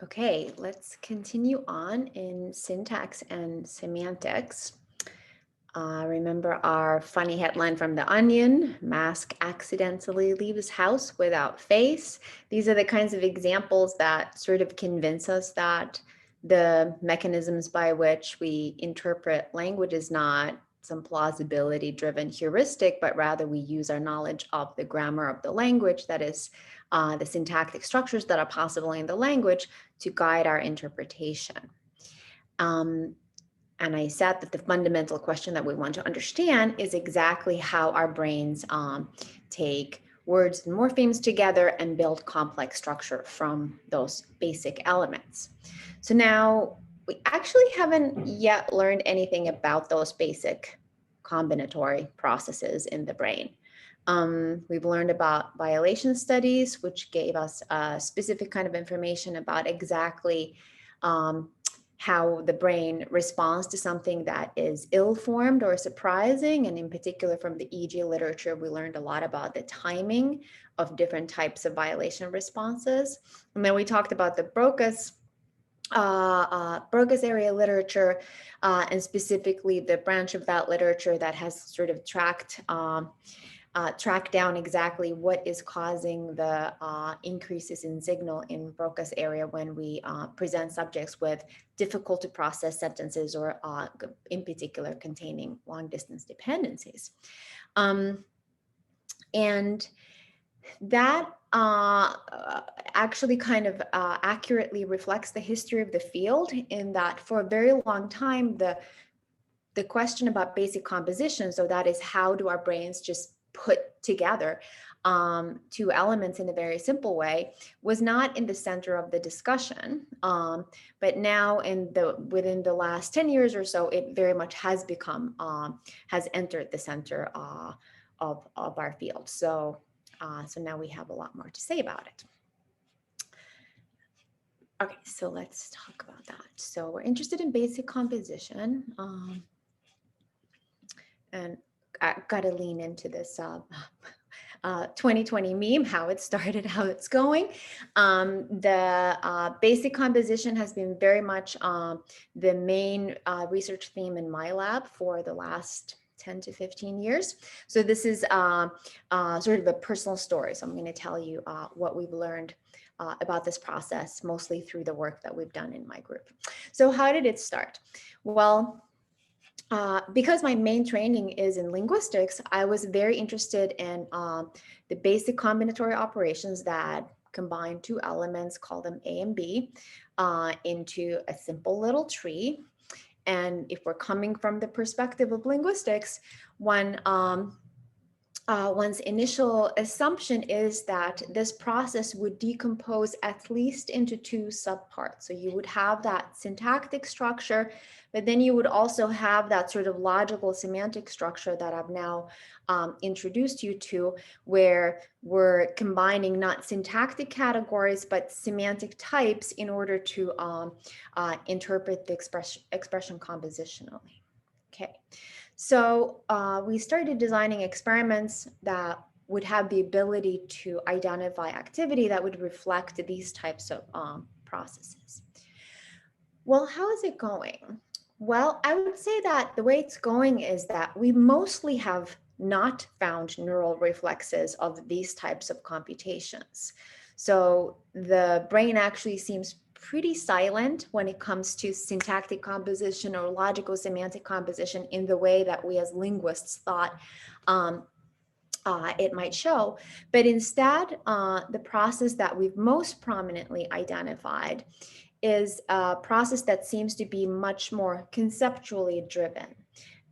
Okay, let's continue on in syntax and semantics. Remember our funny headline from The Onion, mask accidentally leaves house without face. These are the kinds of examples that sort of convince us that the mechanisms by which we interpret language is not some plausibility driven heuristic, but rather we use our knowledge of the grammar of the language, that is the syntactic structures that are possible in the language, to guide our interpretation. And I said that the fundamental question that we want to understand is exactly how our brains take words and morphemes together and build complex structure from those basic elements. So now we actually haven't yet learned anything about those basic combinatory processes in the brain. We've learned about violation studies, which gave us a specific kind of information about exactly how the brain responds to something that is ill-formed or surprising. And in particular, from the EEG literature, we learned a lot about the timing of different types of violation responses. And then we talked about the Broca's area literature, and specifically the branch of that literature that has sort of tracked down exactly what is causing the increases in signal in Broca's area when we present subjects with difficult to process sentences, or in particular containing long distance dependencies. And that actually kind of accurately reflects the history of the field, in that for a very long time, the question about basic composition, so that is how do our brains just put together two elements in a very simple way, was not in the center of the discussion. But now within the last 10 years or so, it very much has become, has entered the center of our field. So now we have a lot more to say about it. Okay, so let's talk about that. So we're interested in basic composition. And I got to lean into this 2020 meme, how it started, how it's going. The basic composition has been very much the main research theme in my lab for the last 10 to 15 years. So this is sort of a personal story. So I'm going to tell you what we've learned about this process, mostly through the work that we've done in my group. So how did it start? Well, because my main training is in linguistics, I was very interested in the basic combinatory operations that combine two elements, call them A and B, into a simple little tree. And if we're coming from the perspective of linguistics, one's initial assumption is that this process would decompose at least into two subparts. So you would have that syntactic structure, but then you would also have that sort of logical semantic structure that I've now introduced you to, where we're combining not syntactic categories, but semantic types in order to interpret the expression compositionally. Okay. So we started designing experiments that would have the ability to identify activity that would reflect these types of processes. Well, how is it going? Well, I would say that the way it's going is that we mostly have not found neural reflexes of these types of computations. So the brain actually seems pretty silent when it comes to syntactic composition or logical semantic composition in the way that we as linguists thought it might show. But instead, the process that we've most prominently identified is a process that seems to be much more conceptually driven.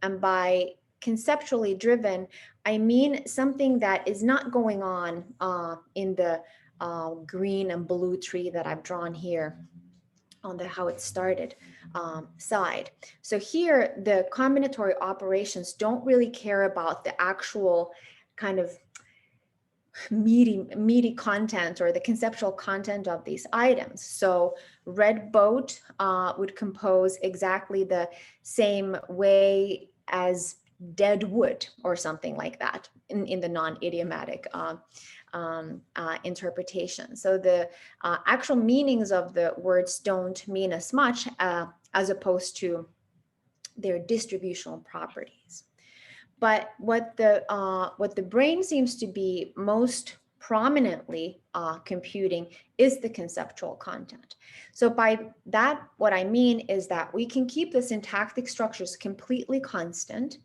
And by conceptually driven, I mean something that is not going on in the green and blue tree that I've drawn here on the how it started side. So here, the combinatory operations don't really care about the actual kind of meaty content or the conceptual content of these items. So red boat would compose exactly the same way as dead wood or something like that in the non-idiomatic interpretation. So the actual meanings of the words don't mean as much as opposed to their distributional properties. But what the brain seems to be most prominently computing is the conceptual content. So by that, what I mean is that we can keep the syntactic structures completely constant,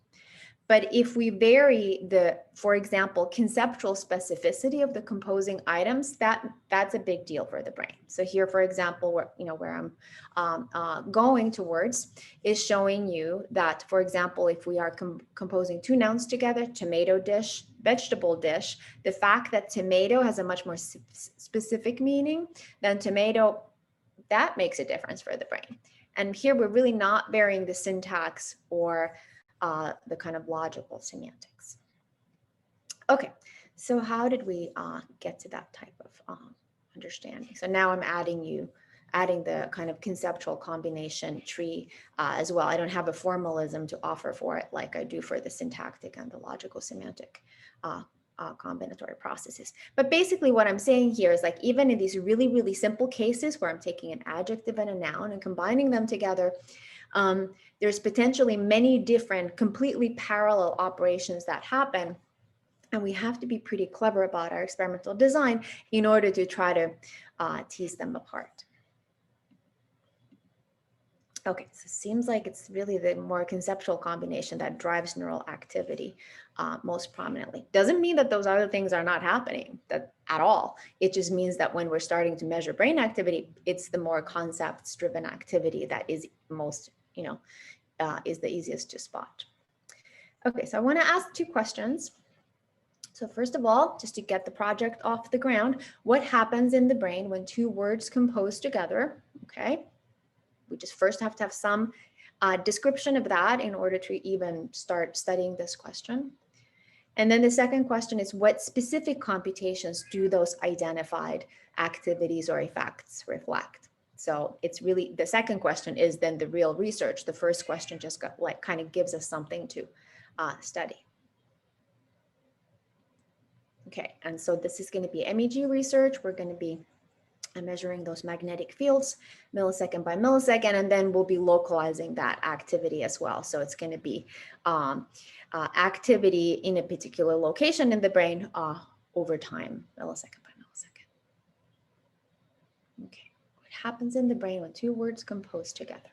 but if we vary the, for example, conceptual specificity of the composing items, that's a big deal for the brain. So here, for example, where I'm going towards is showing you that, for example, if we are composing two nouns together, tomato dish, vegetable dish, the fact that tomato has a much more specific meaning than tomato, that makes a difference for the brain. And here we're really not varying the syntax or the kind of logical semantics. Okay, so how did we get to that type of understanding? So now I'm adding the kind of conceptual combination tree as well. I don't have a formalism to offer for it like I do for the syntactic and the logical semantic combinatory processes. But basically what I'm saying here is, like, even in these really, really simple cases where I'm taking an adjective and a noun and combining them together, there's potentially many different completely parallel operations that happen. And we have to be pretty clever about our experimental design in order to try to tease them apart. Okay, so it seems like it's really the more conceptual combination that drives neural activity most prominently. Doesn't mean that those other things are not happening at all. It just means that when we're starting to measure brain activity, it's the more concepts-driven activity that is most, is the easiest to spot. Okay, so I want to ask two questions. So first of all, just to get the project off the ground, what happens in the brain when two words compose together? Okay. We just first have to have some description of that in order to even start studying this question. And then the second question is, what specific computations do those identified activities or effects reflect? So it's really, the second question is then the real research. The first question just kind of gives us something to study. Okay, and so this is going to be MEG research. We're going to be measuring those magnetic fields millisecond by millisecond, and then we'll be localizing that activity as well. So it's going to be activity in a particular location in the brain over time, millisecond by millisecond. Okay, what happens in the brain when two words compose together?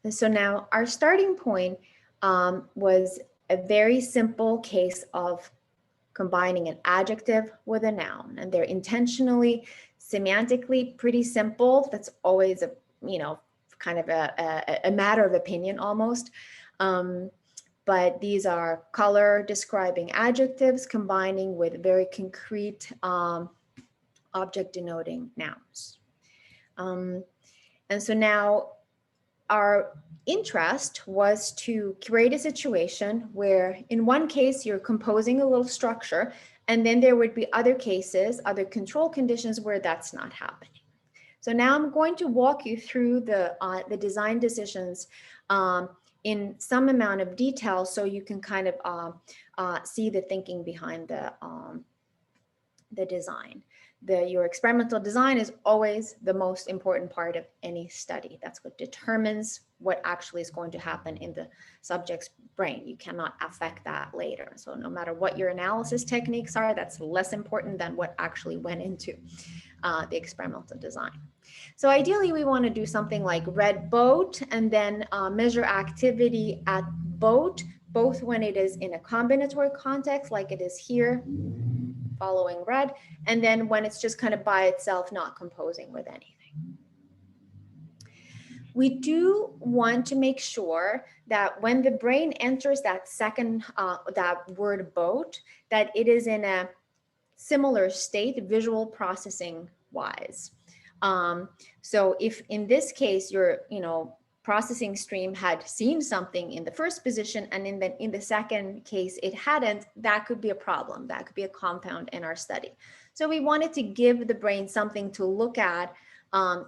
And so now our starting point was a very simple case of combining an adjective with a noun, and they're intentionally semantically pretty simple. That's always a, kind of a matter of opinion almost. But these are color describing adjectives combining with very concrete object denoting nouns. And so now our interest was to create a situation where in one case you're composing a little structure, and then there would be other cases, other control conditions where that's not happening. So now I'm going to walk you through the design decisions in some amount of detail so you can kind of see the thinking behind the design. Your experimental design is always the most important part of any study. That's what determines what actually is going to happen in the subject's brain. You cannot affect that later. So no matter what your analysis techniques are, that's less important than what actually went into the experimental design. So ideally, we want to do something like red boat and then measure activity at boat, both when it is in a combinatory context, like it is here, following red, and then when it's just kind of by itself, not composing with anything. We do want to make sure that when the brain enters that second, that word boat, that it is in a similar state, visual processing wise. So if in this case, your processing stream had seen something in the first position and in the second case it hadn't, that could be a problem. That could be a compound in our study. So we wanted to give the brain something to look at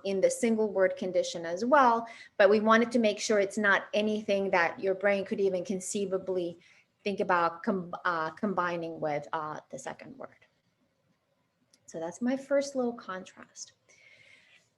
in the single word condition as well, but we wanted to make sure it's not anything that your brain could even conceivably think about combining with the second word. So that's my first little contrast.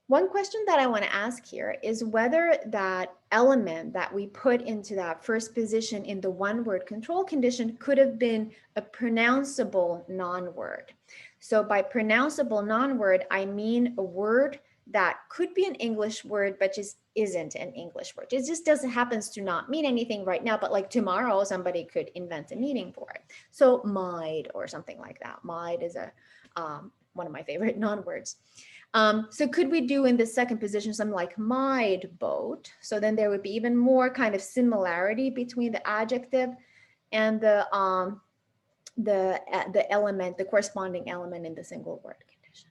One question that I want to ask here is whether that element that we put into that first position in the one word control condition could have been a pronounceable non-word. So by pronounceable non-word, I mean a word that could be an English word, but just isn't an English word. It just doesn't happens to not mean anything right now, but like tomorrow, somebody could invent a meaning for it. So might or something like that. Might is one of my favorite non-words. So could we do in the second position something like might boat? So then there would be even more kind of similarity between the adjective and the element, the corresponding element in the single word condition.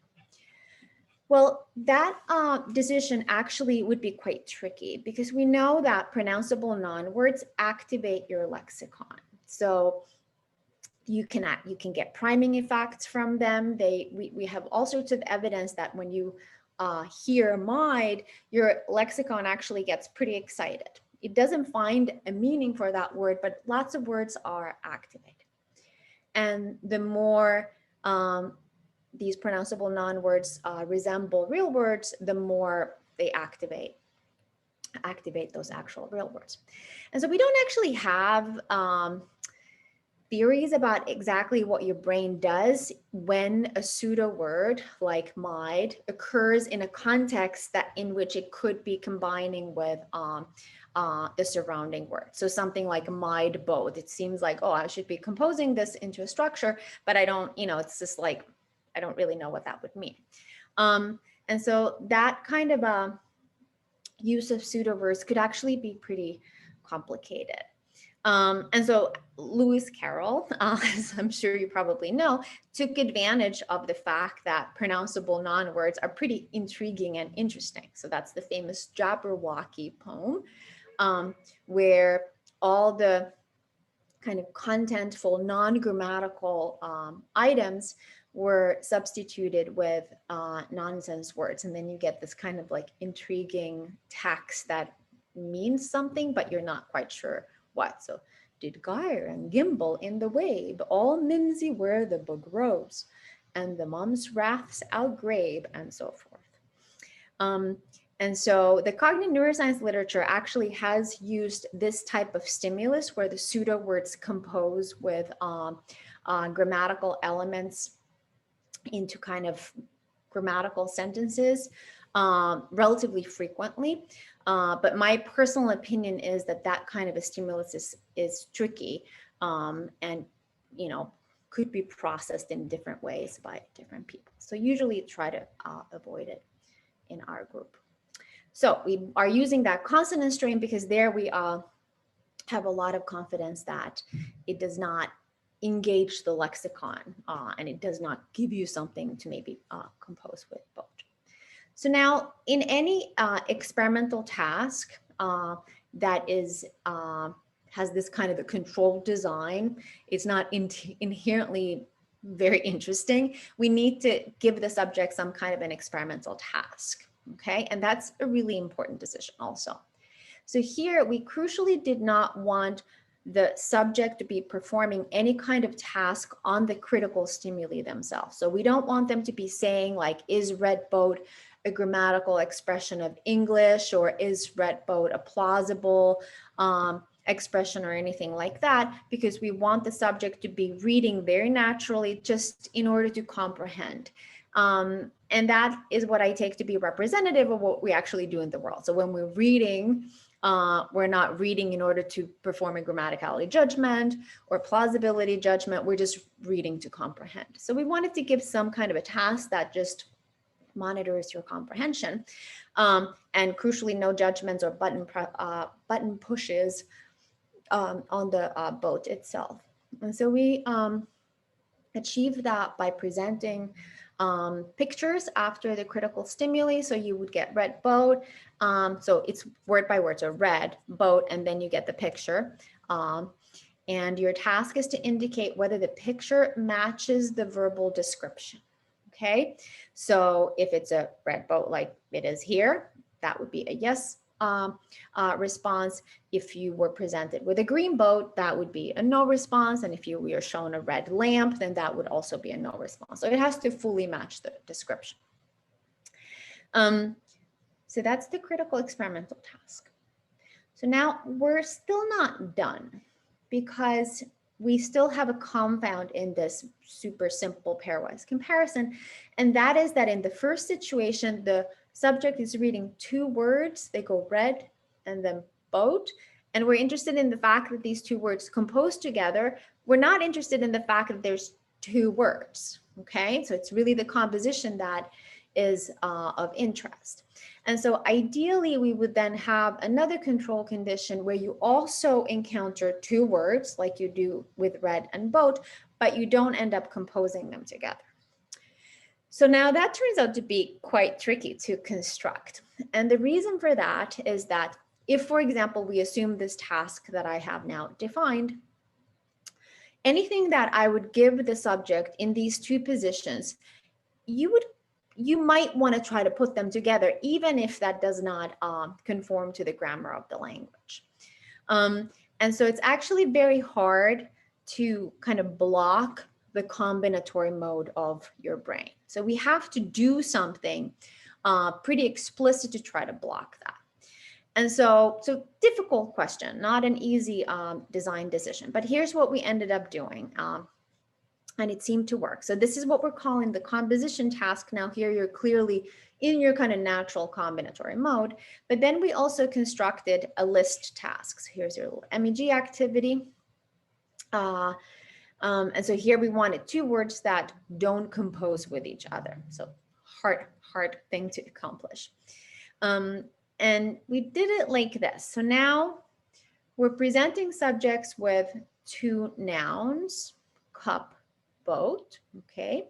Well, that decision actually would be quite tricky because we know that pronounceable non-words activate your lexicon. So you can get priming effects from them. We have all sorts of evidence that when you hear might, your lexicon actually gets pretty excited. It doesn't find a meaning for that word, but lots of words are activated. And the more these pronounceable non-words resemble real words, the more they activate those actual real words. And so we don't actually have theories about exactly what your brain does when a pseudo word like might occurs in a context that in which it could be combining with the surrounding word. So something like might both. It seems like, oh, I should be composing this into a structure, but I don't, it's just like, I don't really know what that would mean. And so that kind of use of pseudo words could actually be pretty complicated. And so Lewis Carroll, as I'm sure you probably know, took advantage of the fact that pronounceable non-words are pretty intriguing and interesting. So that's the famous Jabberwocky poem, where all the kind of contentful non-grammatical items were substituted with nonsense words. And then you get this kind of like intriguing text that means something, but you're not quite sure what. So did gyre and gimble in the wave, all mimsy were the bug rose, and the mum's wraths outgrabe, and so forth. And so the cognitive neuroscience literature actually has used this type of stimulus where the pseudo words compose with grammatical elements into kind of grammatical sentences relatively frequently. But my personal opinion is that that kind of a stimulus is tricky and, could be processed in different ways by different people. So usually try to avoid it in our group. So we are using that consonant strain because there we have a lot of confidence that it does not engage the lexicon and it does not give you something to maybe compose with both. So now in any experimental task that is has this kind of a controlled design, it's not inherently very interesting. We need to give the subject some kind of an experimental task, okay? And that's a really important decision also. So here we crucially did not want the subject to be performing any kind of task on the critical stimuli themselves. So we don't want them to be saying like, is red boat a grammatical expression of English, or is red boat a plausible expression or anything like that, because we want the subject to be reading very naturally just in order to comprehend. And that is what I take to be representative of what we actually do in the world. So when we're reading, we're not reading in order to perform a grammaticality judgment or plausibility judgment. We're just reading to comprehend. So we wanted to give some kind of a task that just monitors your comprehension, and crucially no judgments or button pushes on the boat itself. And so we achieved that by presenting pictures after the critical stimuli. So you would get red boat. So it's word by word, so red boat, and then you get the picture. And your task is to indicate whether the picture matches the verbal description. Okay, so if it's a red boat like it is here, that would be a yes. response. If you were presented with a green boat, that would be a no response. And if you were shown a red lamp, then that would also be a no response. So it has to fully match the description. So that's the critical experimental task. So now we're still not done, because we still have a confound in this super simple pairwise comparison. And that is that in the first situation, the subject is reading two words, they go red and then boat. And we're interested in the fact that these two words compose together. We're not interested in the fact that there's two words, okay? So it's really the composition that is of interest. And so ideally, we would then have another control condition where you also encounter two words like you do with red and boat, but you don't end up composing them together. So now that turns out to be quite tricky to construct. And the reason for that is that if, for example, we assume this task that I have now defined, anything that I would give the subject in these two positions, you might want to try to put them together, even if that does not conform to the grammar of the language. And so it's actually very hard to kind of block the combinatory mode of your brain. So we have to do something pretty explicit to try to block that. And so difficult question, not an easy design decision. But here's what we ended up doing. And it seemed to work. So this is what we're calling the composition task. Now here you're clearly in your kind of natural combinatory mode, but then we also constructed a list tasks. Here's your little MEG activity. And so here we wanted two words that don't compose with each other. So hard thing to accomplish. And we did it like this. So now we're presenting subjects with two nouns, cup, boat, okay?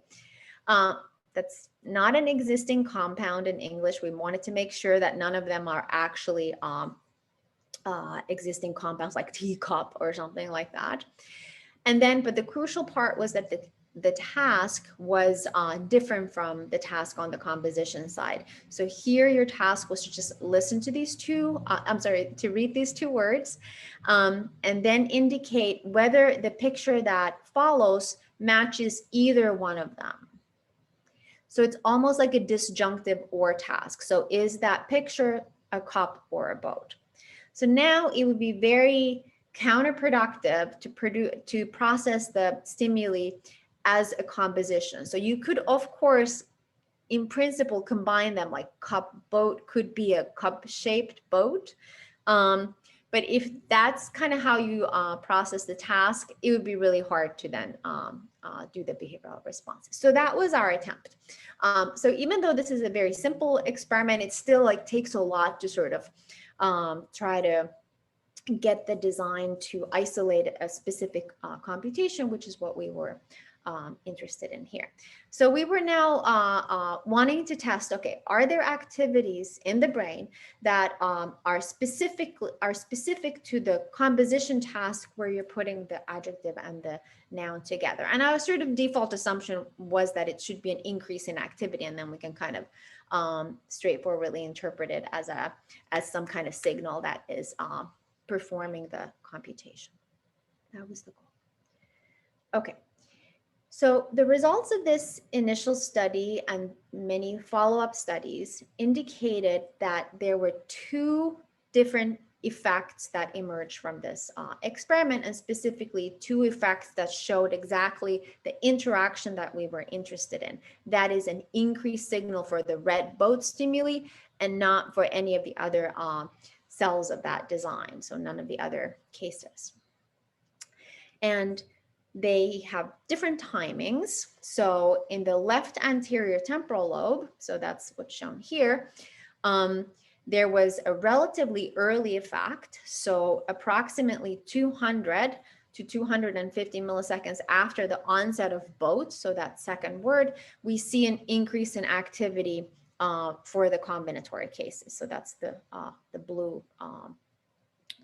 That's not an existing compound in English. We wanted to make sure that none of them are actually existing compounds like teacup or something like that. And then, but the crucial part was that the task was different from the task on the composition side. So here your task was to just listen to these two, to read these two words, and then indicate whether the picture that follows matches either one of them. So it's almost like a disjunctive or task. So is that picture a cup or a boat? So now it would be very counterproductive to process the stimuli as a composition. So you could, of course, in principle, combine them, like cup, boat could be a cup-shaped boat. But if that's kind of how you process the task, it would be really hard to then do the behavioral responses. So that was our attempt. So even though this is a very simple experiment, it still like takes a lot to sort of try to get the design to isolate a specific computation, which is what we were interested in here. So we were now wanting to test, okay, are there activities in the brain that are specific to the composition task where you're putting the adjective and the noun together? And our sort of default assumption was that it should be an increase in activity, and then we can kind of straightforwardly interpret it as some kind of signal that is performing the computation. That was the goal. Okay. So the results of this initial study and many follow-up studies indicated that there were two different effects that emerged from this experiment, and specifically two effects that showed exactly the interaction that we were interested in. That is an increased signal for the red boat stimuli and not for any of the other cells of that design, so none of the other cases. And they have different timings. So in the left anterior temporal lobe, so that's what's shown here, there was a relatively early effect. So approximately 200 to 250 milliseconds after the onset of boat, so that second word, we see an increase in activity for the combinatory cases. So that's the blue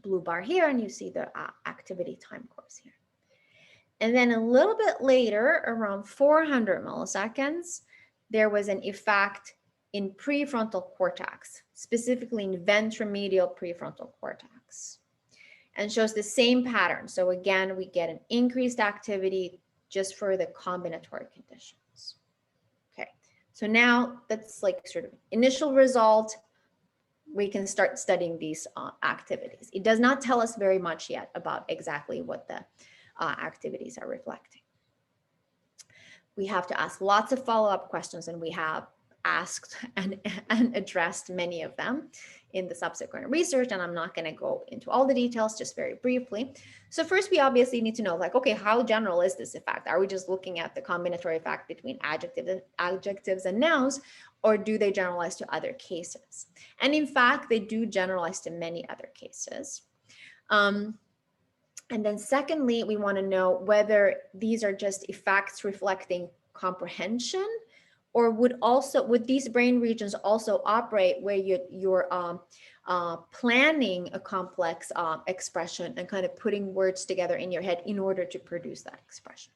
bar here, and you see the activity time course here. And then a little bit later, around 400 milliseconds, there was an effect in prefrontal cortex, specifically in ventromedial prefrontal cortex, and shows the same pattern. So again, we get an increased activity just for the combinatory conditions. Okay, so now that's like sort of initial result. We can start studying these activities. It does not tell us very much yet about exactly what the activities are reflecting. We have to ask lots of follow-up questions, and we have asked and addressed many of them in the subsequent research, and I'm not going to go into all the details, just very briefly. So first, we obviously need to know, like, okay, how general is this effect? Are we just looking at the combinatory effect between adjectives and nouns, or do they generalize to other cases? And in fact, they do generalize to many other cases. And then secondly, we want to know whether these are just effects reflecting comprehension, or would these brain regions also operate where you're planning a complex expression and kind of putting words together in your head in order to produce that expression.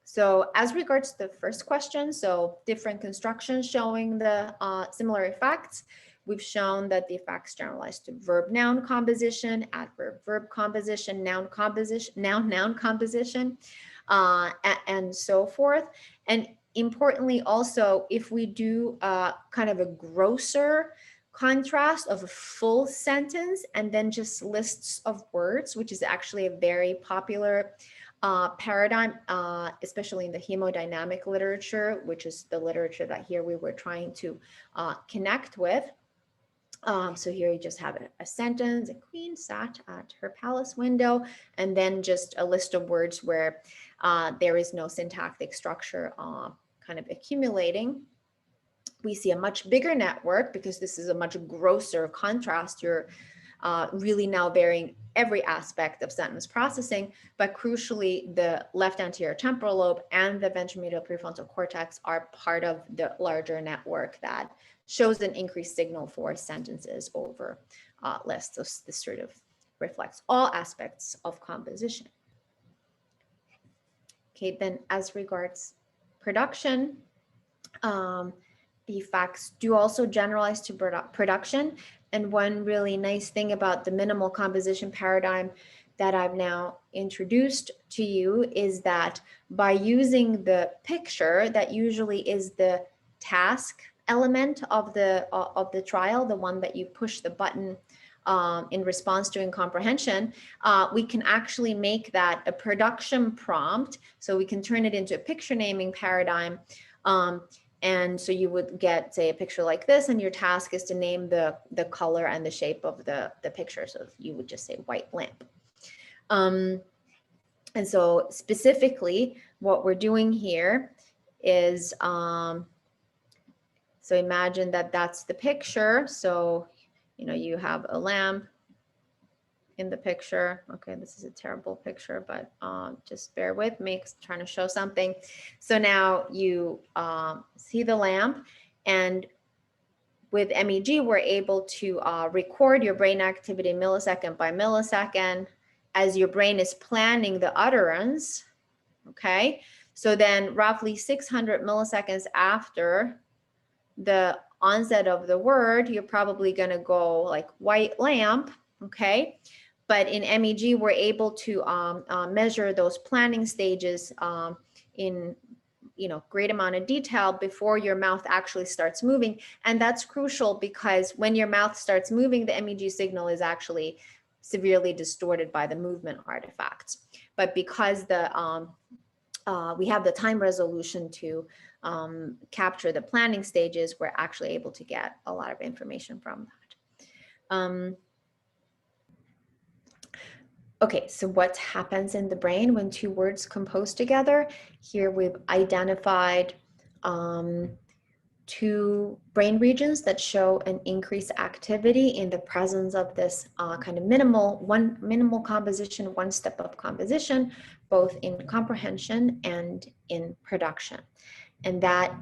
So as regards to the first question, so different constructions showing the similar effects, we've shown that the effects generalize to verb-noun composition, adverb-verb composition, noun composition, noun-noun composition, and so forth. And importantly, also, if we do kind of a grosser contrast of a full sentence and then just lists of words, which is actually a very popular paradigm, especially in the hemodynamic literature, which is the literature that here we were trying to connect with. So here you just have a sentence: a queen sat at her palace window, and then just a list of words where there is no syntactic structure kind of accumulating. We see a much bigger network because this is a much grosser contrast. You're really now varying every aspect of sentence processing, but crucially, the left anterior temporal lobe and the ventromedial prefrontal cortex are part of the larger network that shows an increased signal for sentences over lists. So this sort of reflects all aspects of composition. Okay, then as regards production, the effects do also generalize to production. And one really nice thing about the minimal composition paradigm that I've now introduced to you is that by using the picture that usually is the task element of the trial, the one that you push the button in response to incomprehension, we can actually make that a production prompt. So we can turn it into a picture naming paradigm. And so you would get, say, a picture like this, and your task is to name the color and the shape of the picture. So you would just say white lamp. And so specifically, what we're doing here is, so imagine that that's the picture. So, you know, you have a lamp in the picture. Okay, this is a terrible picture, but just bear with me because I'm trying to show something. So now you see the lamp, and with MEG, we're able to record your brain activity millisecond by millisecond as your brain is planning the utterance. Okay, so then roughly 600 milliseconds after the onset of the word, you're probably going to go like white lamp. Okay, but in MEG, we're able to measure those planning stages in great amount of detail before your mouth actually starts moving. And that's crucial because when your mouth starts moving, the MEG signal is actually severely distorted by the movement artifacts. But because we have the time resolution to capture the planning stages, we're actually able to get a lot of information from that. Okay, so what happens in the brain when two words compose together? Here we've identified two brain regions that show an increased activity in the presence of this kind of minimal composition, one step of composition, both in comprehension and in production. And that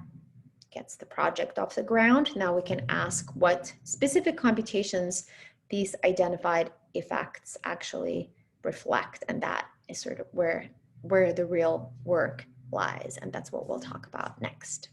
gets the project off the ground. Now we can ask what specific computations these identified effects actually reflect, and that is sort of where the real work lies, and that's what we'll talk about next.